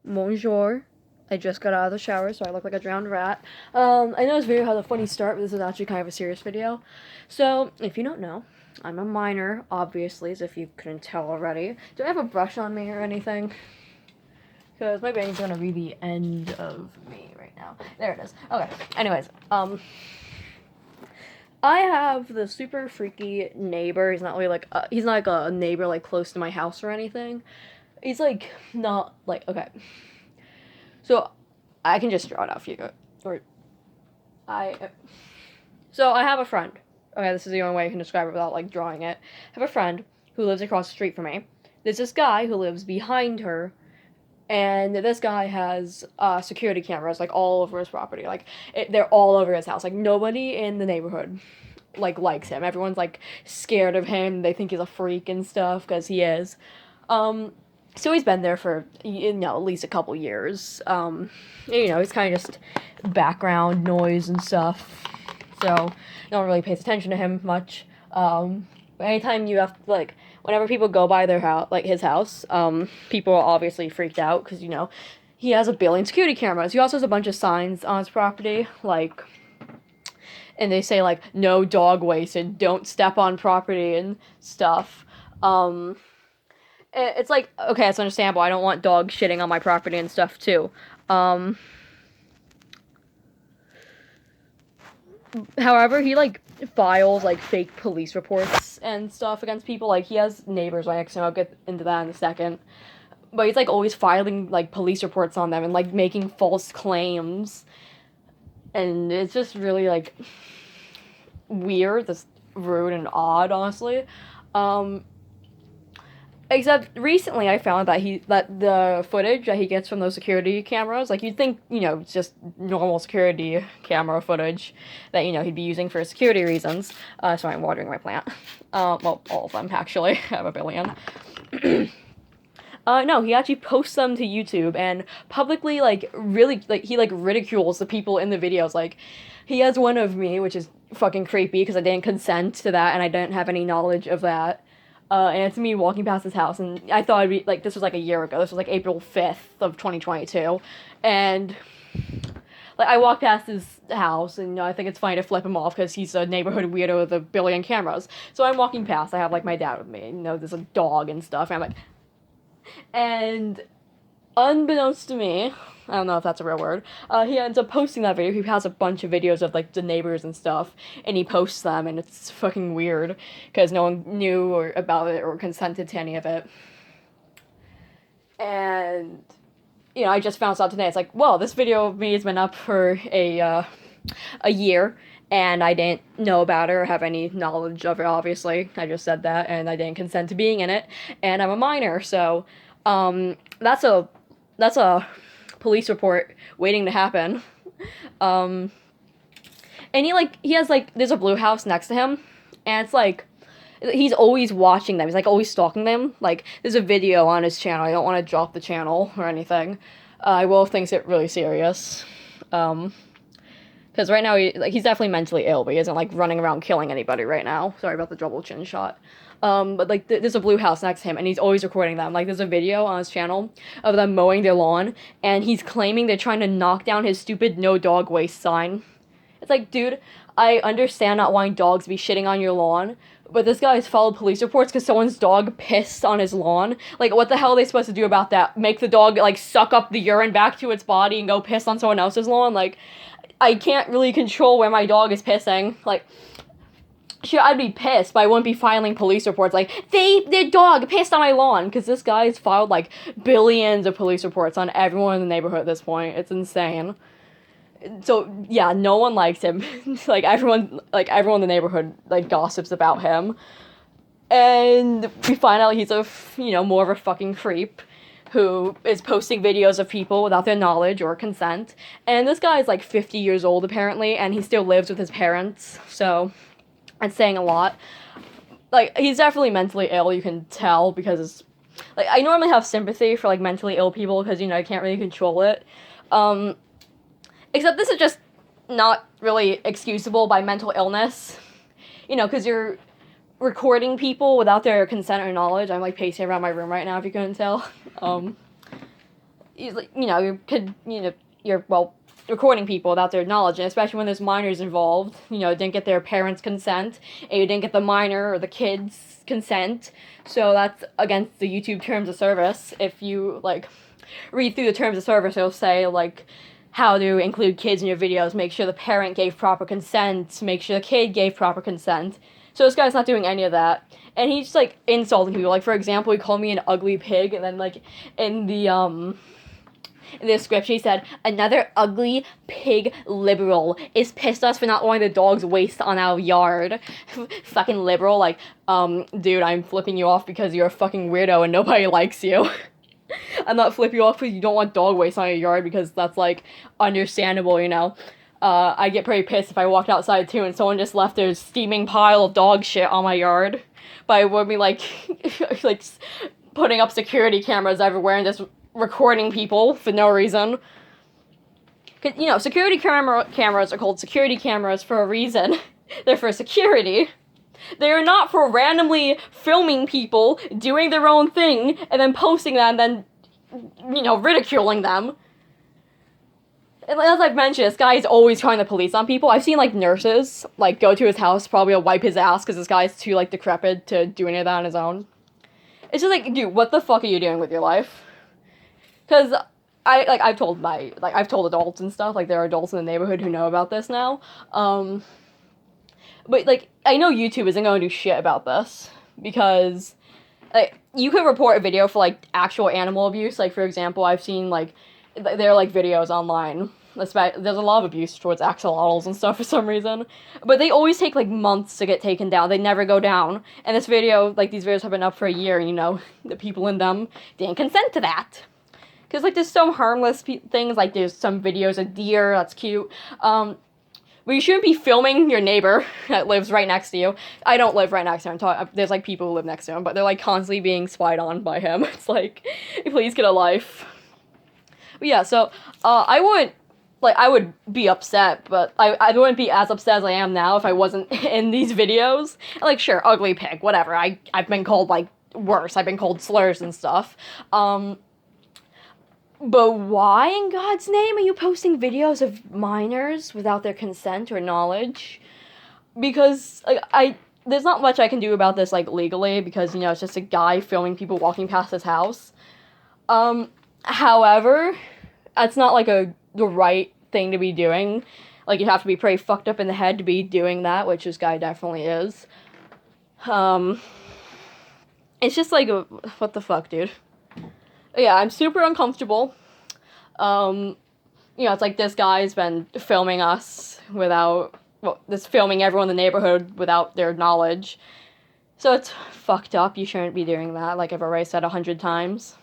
Bonjour. I just got out of the shower, so I look like a drowned rat. I know this video has a funny start, but this is actually kind of a serious video. So, if you don't know, I'm a minor, obviously, as if you couldn't tell already. Do I have a brush on me or anything? Because my brain's gonna read the end of me right now. There it is. Okay, anyways, I have the super freaky neighbor. He's not really like, he's not like a neighbor like close to my house or anything. He's like, not like, okay. So, I can just draw it out for you. Or, I, so I have a friend. Okay, this is the only way I can describe it without like drawing it. I have a friend who lives across the street from me. There's this guy who lives behind her, and this guy has security cameras like all over his property. Like they're all over his house. Like nobody in the neighborhood likes him. Everyone's like scared of him. They think he's a freak and stuff because he is. So he's been there for at least a couple years. He's kind of just background noise and stuff. So no one really pays attention to him much. Anytime you have whenever people go by their house, like his house, people are obviously freaked out because he has a billion security cameras. He also has a bunch of signs on his property, and they say no dog waste and don't step on property and stuff. It's like, okay, it's understandable. I don't want dogs shitting on my property and stuff too. However, he files fake police reports and stuff against people. He has neighbors right next to him. I'll get into that in a second. But he's always filing police reports on them and making false claims. And it's just really weird, just rude and odd, honestly. Except recently I found that the footage that he gets from those security cameras, you'd think, it's just normal security camera footage that, he'd be using for security reasons. Sorry, I'm watering my plant. Well, all of them, actually. I have a billion. No, he actually posts them to YouTube and publicly, he ridicules the people in the videos. He has one of me, which is fucking creepy because I didn't consent to that and I didn't have any knowledge of that. And it's me walking past his house, and I thought it'd be, this was a year ago. This was April 5th of 2022. And, I walk past his house, and, I think it's fine to flip him off because he's a neighborhood weirdo with a billion cameras. So I'm walking past, I have, my dad with me, and, there's a dog and stuff, and I'm and unbeknownst to me, I don't know if that's a real word, he ends up posting that video. He has a bunch of videos of, the neighbors and stuff, and he posts them, and it's fucking weird, because no one knew about it or consented to any of it. And, I just found out today, it's well, this video of me has been up for a year, and I didn't know about it or have any knowledge of it, obviously. I just said that, and I didn't consent to being in it, and I'm a minor, so, that's a police report waiting to happen. And he has there's a blue house next to him, and it's he's always watching them. He's always stalking them. There's a video on his channel. I don't want to drop the channel or anything. I will if things get really serious. Because right now he's definitely mentally ill, but he isn't running around killing anybody right now. Sorry about the double chin shot. But there's a blue house next to him, and he's always recording them. There's a video on his channel of them mowing their lawn, and he's claiming they're trying to knock down his stupid no dog waste sign. It's dude, I understand not wanting dogs to be shitting on your lawn, but this guy's followed police reports because someone's dog pissed on his lawn. What the hell are they supposed to do about that? Make the dog, suck up the urine back to its body and go piss on someone else's lawn? I can't really control where my dog is pissing. Sure, I'd be pissed, but I wouldn't be filing police reports their dog pissed on my lawn, because this guy's filed, billions of police reports on everyone in the neighborhood at this point. It's insane. So, yeah, no one likes him. Everyone in the neighborhood, gossips about him. And we find out he's more of a fucking creep who is posting videos of people without their knowledge or consent. And this guy is, 50 years old, apparently, and he still lives with his parents, so that's saying a lot. He's definitely mentally ill, you can tell, because, I normally have sympathy for, mentally ill people, because, I can't really control it. Except this is just not really excusable by mental illness. Because you're recording people without their consent or knowledge. I'm, pacing around my room right now, if you couldn't tell. you could, you're, well, recording people without their knowledge, and especially when there's minors involved, didn't get their parents' consent, and you didn't get the minor or the kid's consent, so that's against the YouTube terms of service. If you, read through the terms of service, it'll say, how to include kids in your videos, make sure the parent gave proper consent, make sure the kid gave proper consent. So this guy's not doing any of that. And he's just, insulting people. For example, he called me an ugly pig, and then, in the description, he said, another ugly pig liberal is pissed us for not wanting the dog's waste on our yard. Fucking liberal, dude, I'm flipping you off because you're a fucking weirdo and nobody likes you. I'm not flipping you off because you don't want dog waste on your yard, because that's, understandable, I get pretty pissed if I walked outside, too, and someone just left their steaming pile of dog shit on my yard. But I would be, putting up security cameras everywhere and just recording people for no reason. Cause, security cameras are called security cameras for a reason. They're for security. They're not for randomly filming people doing their own thing and then posting that and then, ridiculing them. And as I've mentioned, this guy is always calling the police on people. I've seen, nurses, go to his house, probably to wipe his ass because this guy's too, decrepit to do any of that on his own. It's just dude, what the fuck are you doing with your life? Because I've told adults and stuff, there are adults in the neighborhood who know about this now. But, I know YouTube isn't going to do shit about this, because, you could report a video for, actual animal abuse. For example, I've seen, there are, videos online. There's a lot of abuse towards axolotls and stuff for some reason. But they always take, months to get taken down. They never go down. And this video, these videos have been up for a year, and, the people in them didn't consent to that. Because, there's some harmless things, there's some videos of deer, that's cute. But you shouldn't be filming your neighbor that lives right next to you. I don't live right next to him. There's, people who live next to him, but they're, constantly being spied on by him. It's please get a life. But yeah, so, I would be upset, but I wouldn't be as upset as I am now if I wasn't in these videos. Sure, ugly pig, whatever. I've been called, worse. I've been called slurs and stuff. But why in God's name are you posting videos of minors without their consent or knowledge? Because, there's not much I can do about this, legally, because, it's just a guy filming people walking past his house. However, that's not, the right thing to be doing. You have to be pretty fucked up in the head to be doing that, which this guy definitely is. It's just, what the fuck, dude? Yeah, I'm super uncomfortable. It's this guy's been filming us filming everyone in the neighborhood without their knowledge. So it's fucked up. You shouldn't be doing that, I've already said 100 times.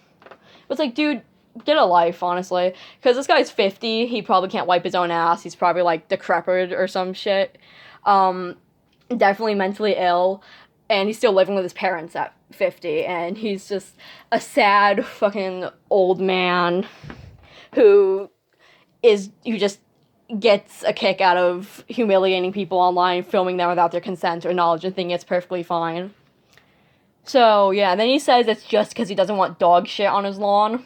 But it's dude, get a life, honestly. Because this guy's 50, he probably can't wipe his own ass. He's probably, decrepit or some shit. Definitely mentally ill. And he's still living with his parents at 50, and he's just a sad fucking old man who just gets a kick out of humiliating people online, filming them without their consent or knowledge, and thinking it's perfectly fine. So, yeah, and then he says it's just because he doesn't want dog shit on his lawn.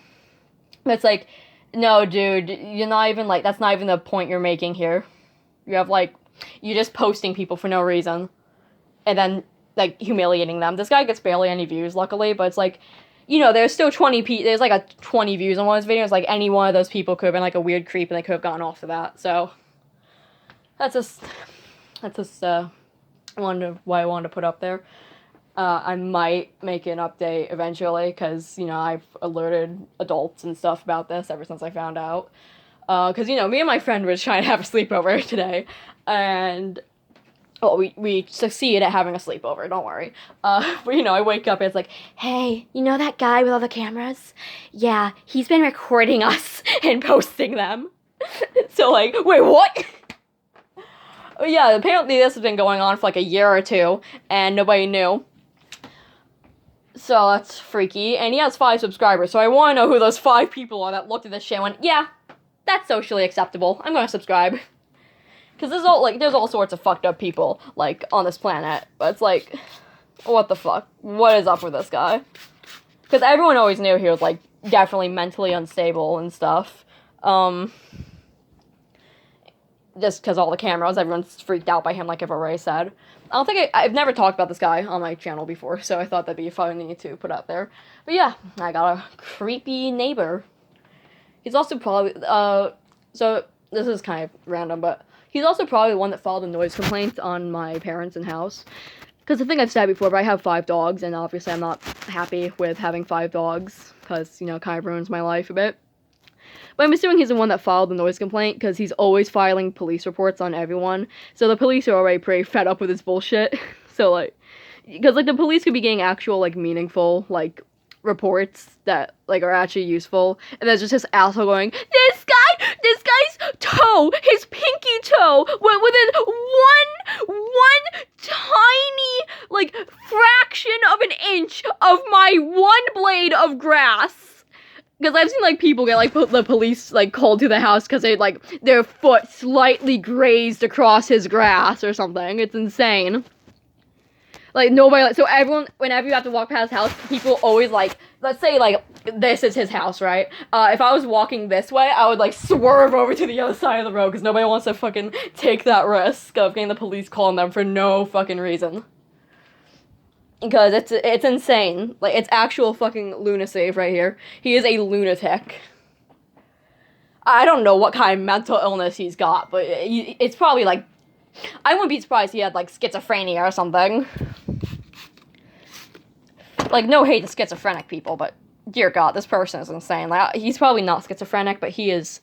But it's no, dude, you're not even, that's not even the point you're making here. You have, you're just posting people for no reason. And then humiliating them. This guy gets barely any views, luckily, but it's there's still 20 there's a 20 views on one of his videos. Any one of those people could have been a weird creep and they could have gotten off of that. So that's just why I wanted to put up there. I might make an update eventually, because I've alerted adults and stuff about this ever since I found out. Because me and my friend were trying to have a sleepover today, and we succeed at having a sleepover, don't worry. But, I wake up and it's hey, that guy with all the cameras? Yeah, he's been recording us and posting them. So, wait, what? Yeah, apparently this has been going on for, a year or two, and nobody knew. So, that's freaky. And he has 5 subscribers, so I want to know who those 5 people are that looked at this shit and went, yeah, that's socially acceptable. I'm gonna subscribe. Because there's all sorts of fucked up people, on this planet. But it's what the fuck? What is up with this guy? Because everyone always knew he was, definitely mentally unstable and stuff. Just because all the cameras, everyone's freaked out by him, like I've already said. I've never talked about this guy on my channel before, so I thought that'd be funny to put out there. But yeah, I got a creepy neighbor. He's also probably, so this is kind of random, but he's also probably the one that filed a noise complaint on my parents and house. Because the thing I've said before, but I have 5 dogs, and obviously I'm not happy with having 5 dogs, because, you know, it kind of ruins my life a bit. But I'm assuming he's the one that filed the noise complaint, because he's always filing police reports on everyone. So the police are already pretty fed up with his bullshit. So, like, because, like, the police could be getting actual, like, meaningful, like, reports that, like, are actually useful. And there's just this asshole going, this guy's toe, his pinky toe, went within one tiny, like, fraction of an inch of my one blade of grass. Because I've seen, like, people get, like, the police, like, called to the house because they, like, their foot slightly grazed across his grass or something. It's insane. Like, nobody, like, so everyone, whenever you have to walk past his house, people always, like, let's say, like, this is his house, right? If I was walking this way, I would, like, swerve over to the other side of the road because nobody wants to fucking take that risk of getting the police calling them for no fucking reason. Because it's insane. Like, it's actual fucking lunacy right here. He is a lunatic. I don't know what kind of mental illness he's got, but it's probably, like, I wouldn't be surprised he had, like, schizophrenia or something. Like, no hate to schizophrenic people, but dear God, this person is insane. Like, he's probably not schizophrenic, but he is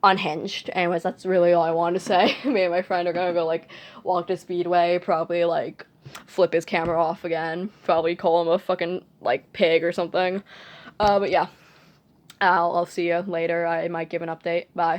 unhinged. Anyways, that's really all I wanted to say. Me and my friend are gonna go, like, walk to Speedway, probably, like, flip his camera off again, probably call him a fucking, like, pig or something. But yeah, I'll see you later. I might give an update. Bye.